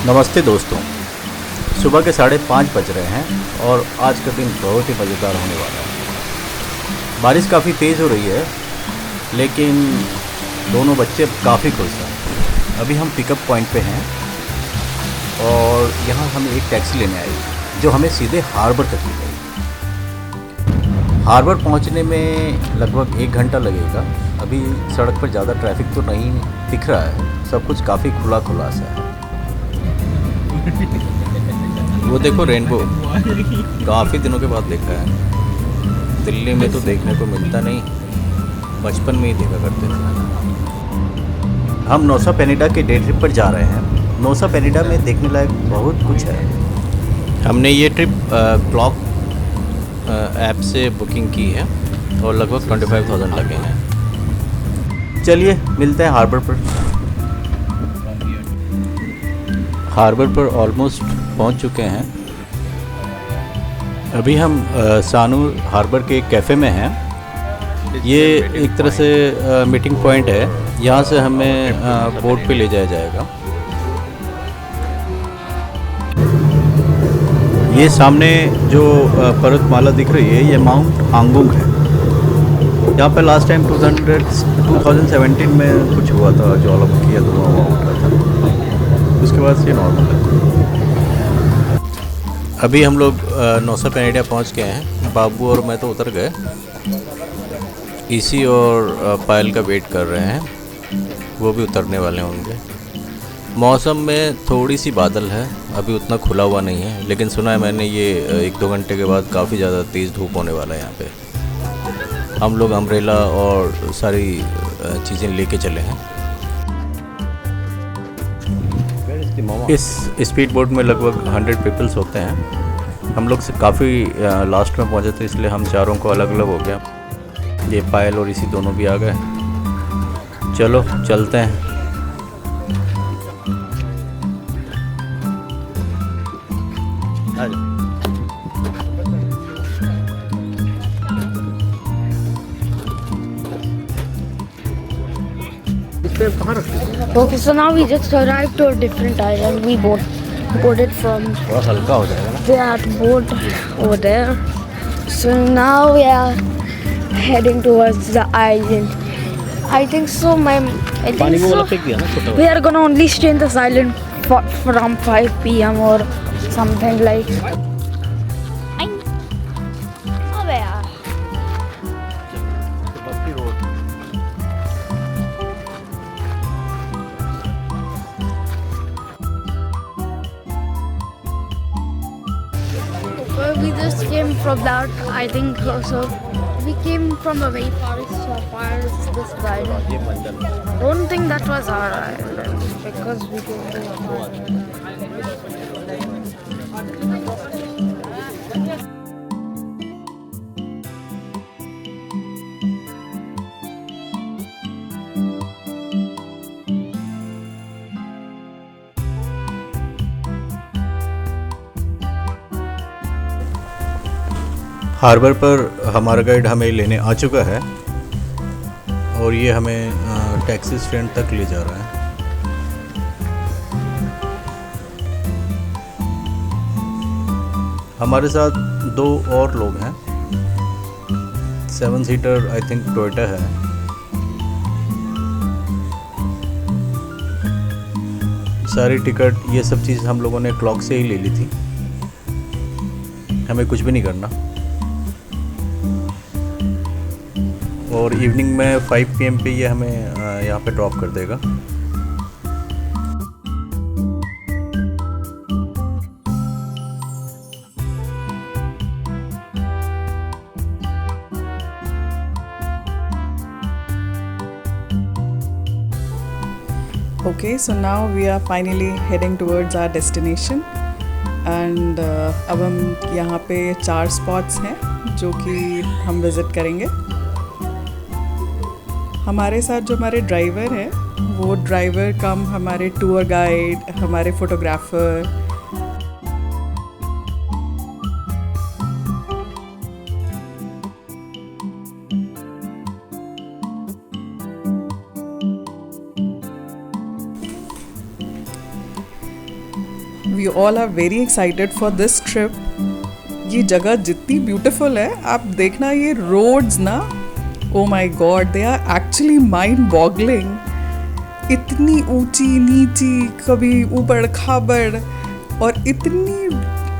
नमस्ते दोस्तों। सुबह के 5:30 बज रहे हैं और आज का दिन बहुत ही मज़ेदार होने वाला है। बारिश काफ़ी तेज़ हो रही है, लेकिन दोनों बच्चे काफ़ी खुश हैं। अभी हम पिकअप पॉइंट पे हैं और यहाँ हम एक टैक्सी लेने आए जो हमें सीधे हार्बर तक ले गई। हार्बर पहुँचने में लगभग 1 घंटा लगेगा। अभी सड़क पर ज़्यादा ट्रैफिक तो नहीं दिख रहा है, सब कुछ काफ़ी खुला खुला सा है। वो देखो रेनबो, काफ़ी दिनों के बाद देखा है। दिल्ली में तो देखने को मिलता नहीं, बचपन में ही देखा करते थे। हम नौसा पेनिडा के डे ट्रिप पर जा रहे हैं। नौसा पेनिडा में देखने लायक बहुत कुछ है। हमने ये ट्रिप क्लॉक ऐप से बुकिंग की है और लगभग 25,000 लगे हैं। चलिए मिलते हैं हार्बर पर। हार्बर पर ऑलमोस्ट पहुंच चुके हैं। अभी हम सानूर हार्बर के कैफ़े में हैं। ये एक तरह से मीटिंग पॉइंट है। यहाँ से हमें बोट पे ले जाया जाएगा। ये सामने जो पर्वतमाला दिख रही है, ये माउंट हांगुंग है। यहाँ पे लास्ट टाइम 2017 में कुछ हुआ था, ज्वालामुखी या धुआं उठा था। उसके बाद से नॉर्मल है। अभी हम लोग नौसा पेनिडा पहुँच गए हैं। बाबू और मैं तो उतर गए। ईसी और पायल का वेट कर रहे हैं, वो भी उतरने वाले होंगे। मौसम में थोड़ी सी बादल है, अभी उतना खुला हुआ नहीं है, लेकिन सुना है मैंने ये 1-2 घंटे के बाद काफ़ी ज़्यादा तेज़ धूप होने वाला है यहाँ पे। हम लोग अम्ब्रेला और सारी चीज़ें लेके चले हैं। इस स्पीड बोट में लगभग 100 पीपल्स होते हैं। हम लोग से काफ़ी लास्ट में पहुँचे थे, इसलिए हम चारों को अलग अलग हो गया। ये पायल और इसी दोनों भी आ गए। चलो चलते हैं। Okay, so now we just arrived to a different island. We boarded from थोड़ा हल्का हो जाएगा ना। that boat over there. So now we are heading towards the island. I think so. We are gonna only stay in this island from 5 p.m. or something like. Oh yeah. We just came from that, I think so. We came from a very far this island. Don't think that was our island because we came to a harbour पर हमारा guide हमें लेने आ चुका है और ये हमें taxi stand तक ले जा रहा है। हमारे साथ 2 और लोग हैं। 7 सीटर आई थिंक टोयोटा है। सारी टिकट ये सब चीज़ हम लोगों ने क्लॉक से ही ले ली थी। हमें कुछ भी नहीं करना। और इवनिंग में 5 PM पे ये हमें यहाँ पे ड्रॉप कर देगा। Okay, so now we are finally heading towards our destination and अब हम यहाँ पे 4 स्पॉट्स हैं जो कि हम विज़िट करेंगे। हमारे साथ जो हमारे ड्राइवर हैं, वो ड्राइवर कम हमारे टूर गाइड, हमारे photographer. We all are very excited for this trip. ये जगह जितनी ब्यूटीफुल है, आप देखना ये रोड्स ना, oh my God, they are actually mind boggling. इतनी ऊंची नीची, कभी ऊबड़ खाबड़, और इतनी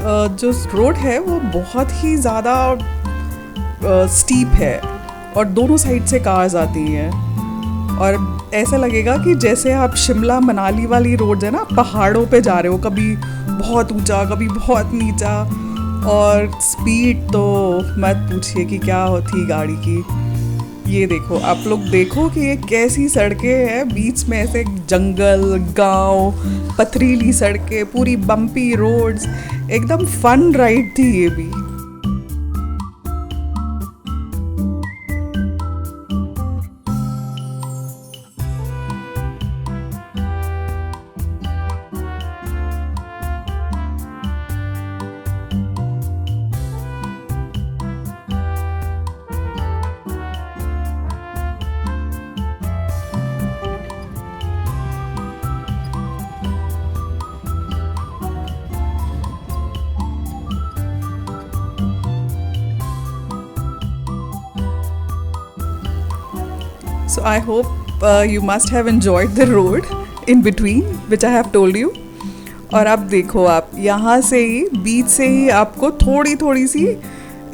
जो रोड है वो बहुत ही ज़्यादा स्टीप है और दोनों साइड से कार्स आती हैं. और ऐसा लगेगा कि जैसे आप शिमला मनाली वाली रोड है ना, पहाड़ों पे जा रहे हो, कभी बहुत ऊंचा कभी बहुत नीचा, और स्पीड तो मत पूछिए कि क्या होती गाड़ी की. ये देखो, आप लोग देखो कि ये कैसी सड़कें हैं, बीच में ऐसे जंगल, गांव, पथरीली सड़कें, पूरी बम्पी रोड्स. एकदम फन राइड थी ये भी. So I hope you must have enjoyed the road in between, which I have told you. और अब देखो, आप यहाँ से ही, बीच से ही आपको थोड़ी थोड़ी सी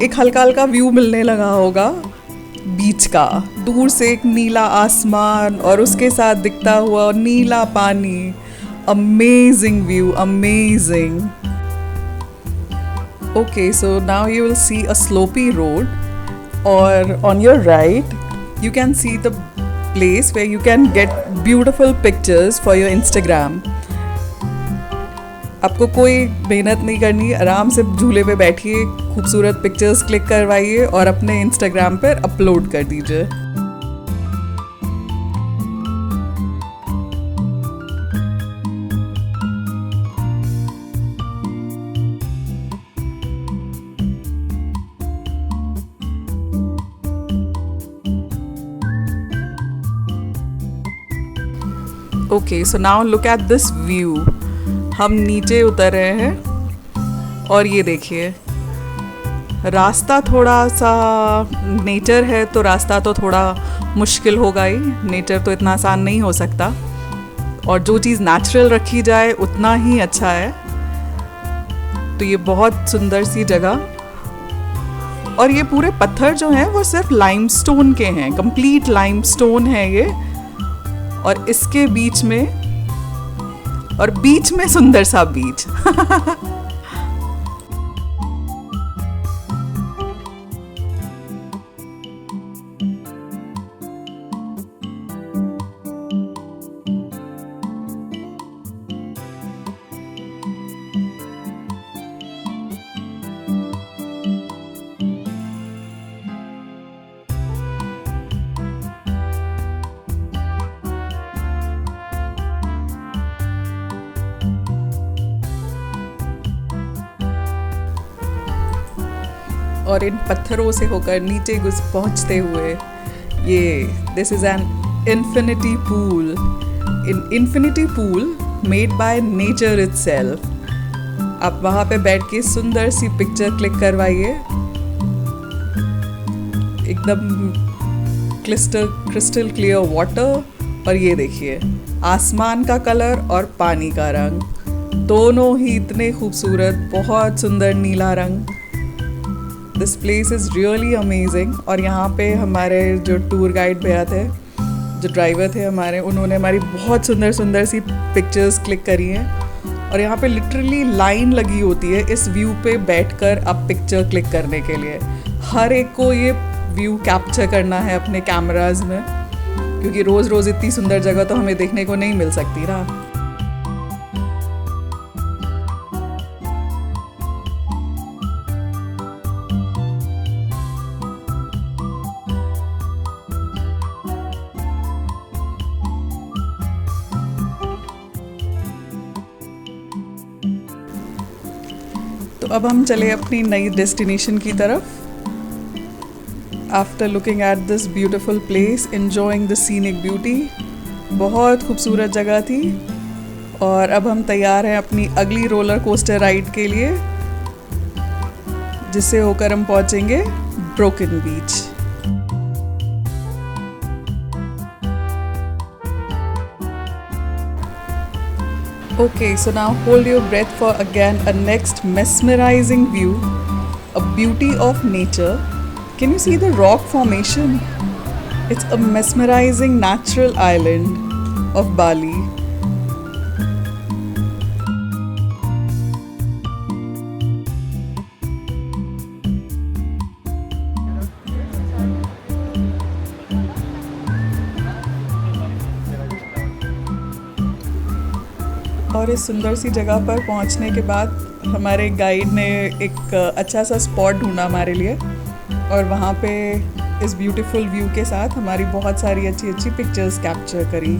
एक हल्का हल्का व्यू मिलने लगा होगा बीच का. दूर से एक नीला आसमान और उसके साथ दिखता हुआ नीला पानी. Amazing view, amazing. Okay, so now you will see a slopey road, or on your right you can see the place where you can get beautiful pictures for your Instagram. आपको कोई मेहनत नहीं करनी, आराम से झूले पे बैठिए, खूबसूरत पिक्चर्स क्लिक करवाइए और अपने इंस्टाग्राम पर अपलोड कर दीजिए. Okay, so now look at this view. हम नीचे उतर रहे हैं और ये देखिए, रास्ता थोड़ा सा, नेचर है तो रास्ता तो थोड़ा मुश्किल होगा ही. नेचर तो इतना आसान नहीं हो सकता, और जो चीज़ नेचुरल रखी जाए उतना ही अच्छा है. तो ये बहुत सुंदर सी जगह, और ये पूरे पत्थर जो हैं वो सिर्फ लाइमस्टोन के हैं, कंप्लीट लाइमस्टोन है ये. और इसके बीच में, और बीच में सुंदर सा बीच. और इन पत्थरों से होकर नीचे पहुंचते हुए, ये this is an infinity pool. Infinity pool made by nature itself. आप वहाँ पे बैठ के सुंदर सी पिक्चर क्लिक करवाइए. एकदम क्रिस्टल क्लियर वाटर, और ये देखिए आसमान का कलर और पानी का रंग, दोनों ही इतने खूबसूरत, बहुत सुंदर नीला रंग. This place is really amazing. और यहाँ पे हमारे जो टूर गाइड भैया थे, जो ड्राइवर थे हमारे, उन्होंने हमारी बहुत सुंदर सुंदर सी पिक्चर्स क्लिक करी हैं. और यहाँ पे लिटरली लाइन लगी होती है इस व्यू पे बैठकर अब पिक्चर क्लिक करने के लिए. हर एक को ये व्यू कैप्चर करना है अपने कैमराज में, क्योंकि रोज़ रोज़ इतनी सुंदर जगह तो हमें देखने को नहीं मिल सकती ना. तो अब हम चले अपनी नई डेस्टिनेशन की तरफ. After looking at this beautiful place, enjoying the scenic beauty. बहुत खूबसूरत जगह थी. और अब हम तैयार हैं अपनी अगली रोलर कोस्टर राइड के लिए, जिससे होकर हम पहुंचेंगे broken beach. Okay, so now hold your breath for again a next mesmerizing view, a beauty of nature. Can you see the rock formation? It's a mesmerizing natural island of Bali. और इस सुंदर सी जगह पर पहुंचने के बाद हमारे guide ने एक अच्छा सा स्पॉट ढूंढा हमारे लिए, और वहाँ पे इस ब्यूटीफुल व्यू के साथ हमारी बहुत सारी अच्छी अच्छी पिक्चर्स कैप्चर करी।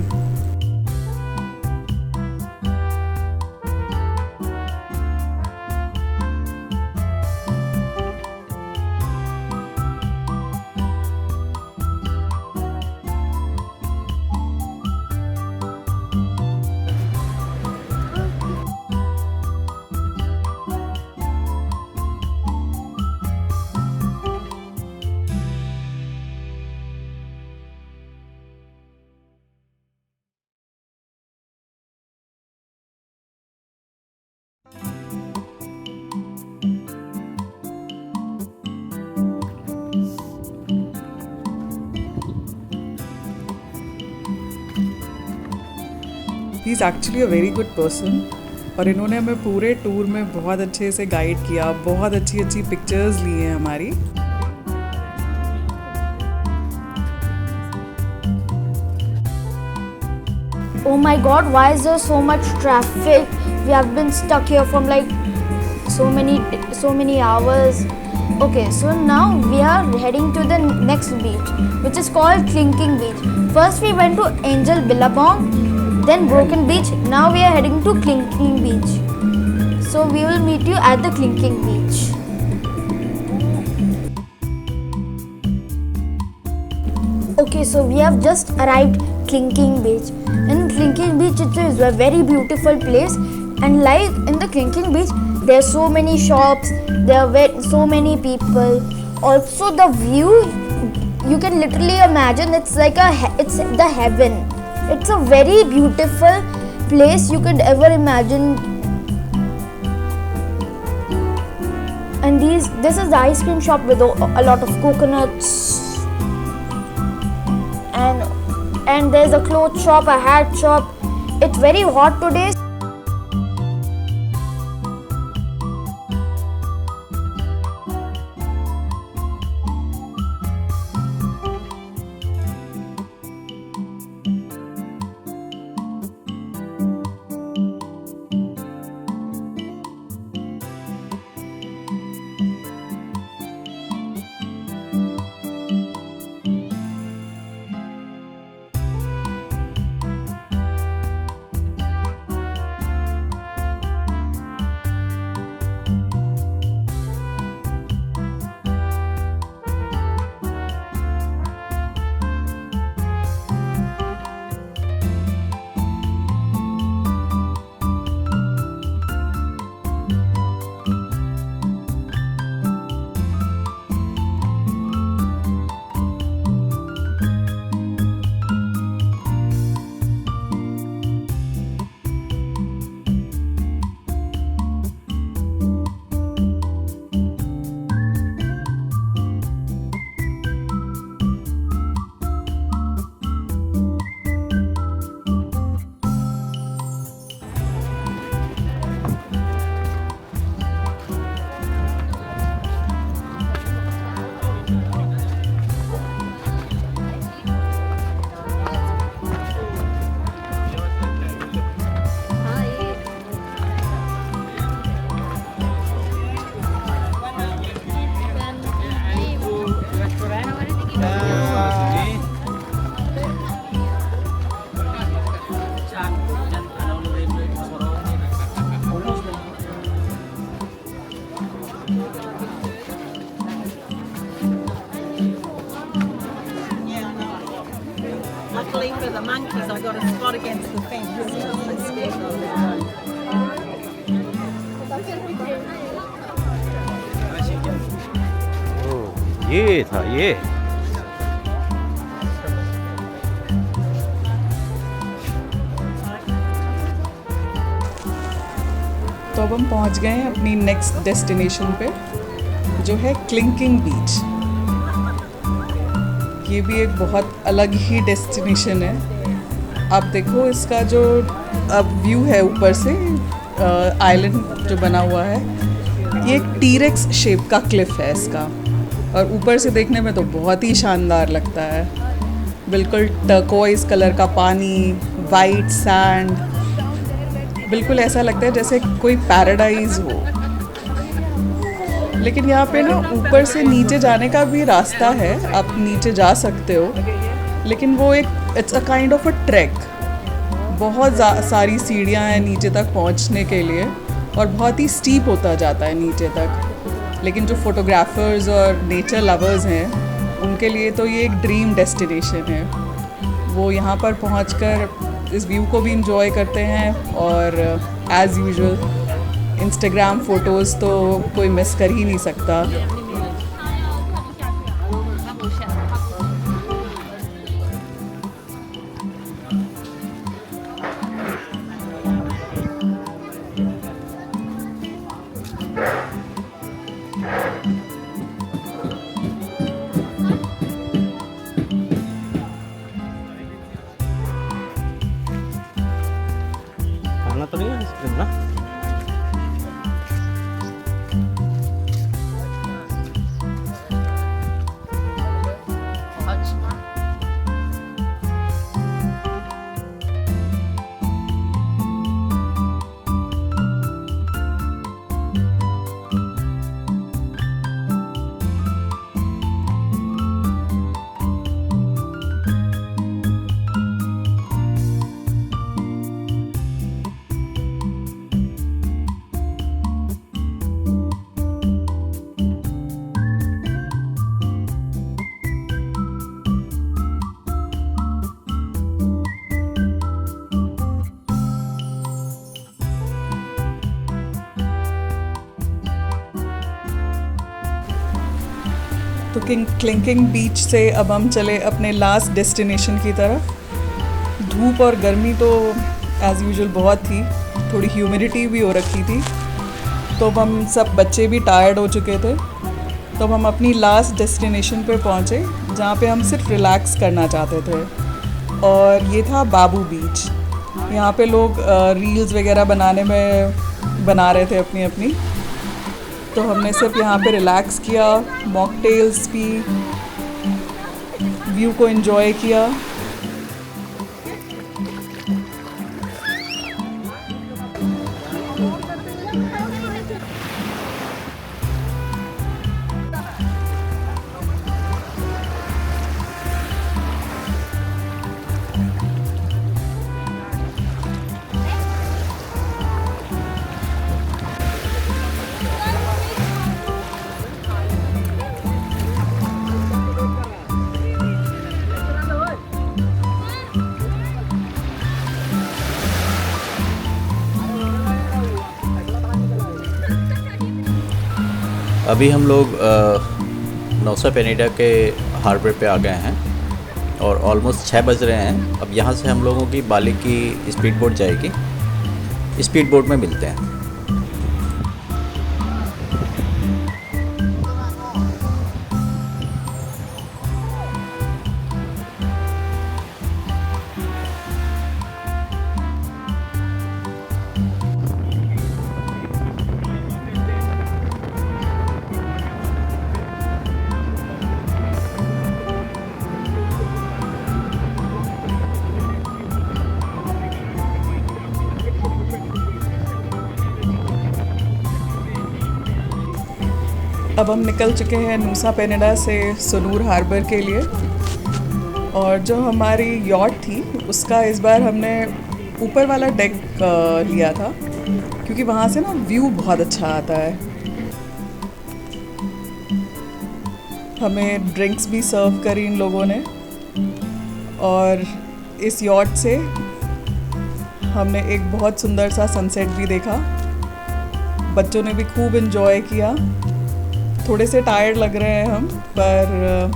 He is actually a very good person, और इन्होंने हमें पूरे टूर में बहुत अच्छे से गाइड किया, बहुत अच्छी अच्छी पिक्चर्स ली हैं हमारी। Oh my god, why is there so much traffic? We have been stuck here from like so many hours. Okay, so now we are heading to the next beach, which is called Clinking Beach. First we went to Angel Billabong, then Broken Beach. Now we are heading to Clinking Beach. So we will meet you at the Clinking Beach. Okay, so we have just arrived Clinking Beach. In Clinking Beach, it is a very beautiful place, and like in the Clinking Beach, there are so many shops, there are so many people. Also, the view, you can literally imagine it's like it's the heaven. It's a very beautiful place you could ever imagine. And this is the ice cream shop with a lot of coconuts. And there's a clothes shop, a hat shop. It's very hot today. Luckily for the monkeys, I got a spot against the fence. ये था ये। तो अब हम पहुंच गए हैं अपनी नेक्स्ट डेस्टिनेशन पे, जो है क्लिंकिंग बीच। ये भी एक बहुत अलग ही डेस्टिनेशन है। आप देखो इसका जो अब व्यू है ऊपर से, आइलैंड जो बना हुआ है, ये एक टीरेक्स शेप का क्लिफ है इसका, और ऊपर से देखने में तो बहुत ही शानदार लगता है। बिल्कुल टर्कोइज कलर का पानी, वाइट सैंड, बिल्कुल ऐसा लगता है जैसे कोई पैराडाइज हो। लेकिन यहाँ पे ना ऊपर से नीचे जाने का भी रास्ता है, आप नीचे जा सकते हो, लेकिन वो एक it's a kind of a track. बहुत सारी सीढ़ियाँ हैं नीचे तक पहुँचने के लिए, और बहुत ही स्टीप होता जाता है नीचे तक। लेकिन जो फोटोग्राफर्स और नेचर लवर्स हैं, उनके लिए तो ये एक ड्रीम डेस्टिनेशन है। वो यहाँ पर पहुँचकर इस व्यू को भी इंजॉय करते हैं, और एज़ यूजुअल इंस्टाग्राम फ़ोटोज़ तो कोई मिस कर ही नहीं सकता। खाना तो नहीं है आइसक्रीम ना? तो क्लिंकिंग बीच से अब हम चले अपने लास्ट डेस्टिनेशन की तरफ। धूप और गर्मी तो एज़ यूजुअल बहुत थी, थोड़ी ह्यूमिडिटी भी हो रखी थी, तो अब हम सब बच्चे भी टायर्ड हो चुके थे। तो अब हम अपनी लास्ट डेस्टिनेशन पे पहुँचे, जहाँ पे हम सिर्फ रिलैक्स करना चाहते थे, और ये था बाबू बीच। यहाँ पे लोग रील्स वगैरह बना रहे थे अपनी। तो हमने सिर्फ यहाँ पे रिलैक्स किया, मॉकटेल्स पी, व्यू को एंजॉय किया। अभी हम लोग नौसा पेनिडा के हार्बर पे आ गए हैं, और ऑलमोस्ट 6 बज रहे हैं। अब यहाँ से हम लोगों की बाली की स्पीड बोट जाएगी, स्पीड बोट में मिलते हैं। अब हम निकल चुके हैं नूसा पेनिडा से सुनूर हार्बर के लिए, और जो हमारी यॉट थी उसका इस बार हमने ऊपर वाला डेक लिया था, क्योंकि वहाँ से ना व्यू बहुत अच्छा आता है। हमें ड्रिंक्स भी सर्व करी इन लोगों ने, और इस यॉट से हमने एक बहुत सुंदर सा सनसेट भी देखा। बच्चों ने भी खूब इन्जॉय किया। थोड़े से टायर्ड लग रहे हैं हम, पर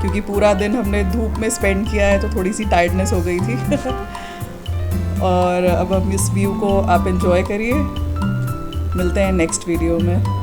क्योंकि पूरा दिन हमने धूप में स्पेंड किया है तो थोड़ी सी टायर्डनेस हो गई थी। और अब हम इस व्यू को आप इन्जॉय करिए। मिलते हैं नेक्स्ट वीडियो में।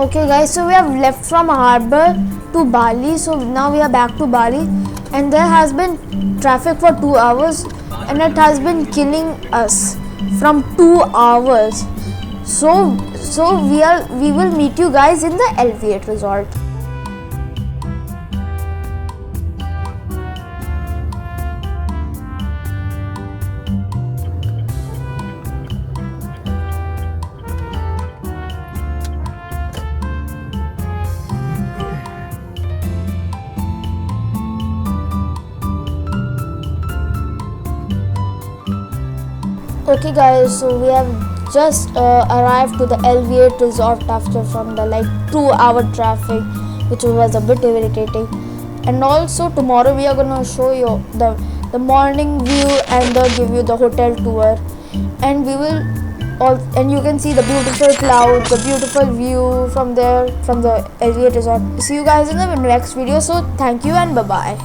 Okay guys, so we have left from Harbour to Bali. So now we are back to Bali, and there has been traffic for 2 hours, and it has been killing us from 2 hours. So we will meet you guys in the Elevate Resort. Okay guys, so we have just arrived to the Elevate Resort after from the 2-hour traffic, which was a bit irritating. And also tomorrow we are gonna show you the morning view and give you the hotel tour, and we will and you can see the beautiful clouds, the beautiful view from there from the Elevate Resort. See you guys in the next video. So thank you and bye bye.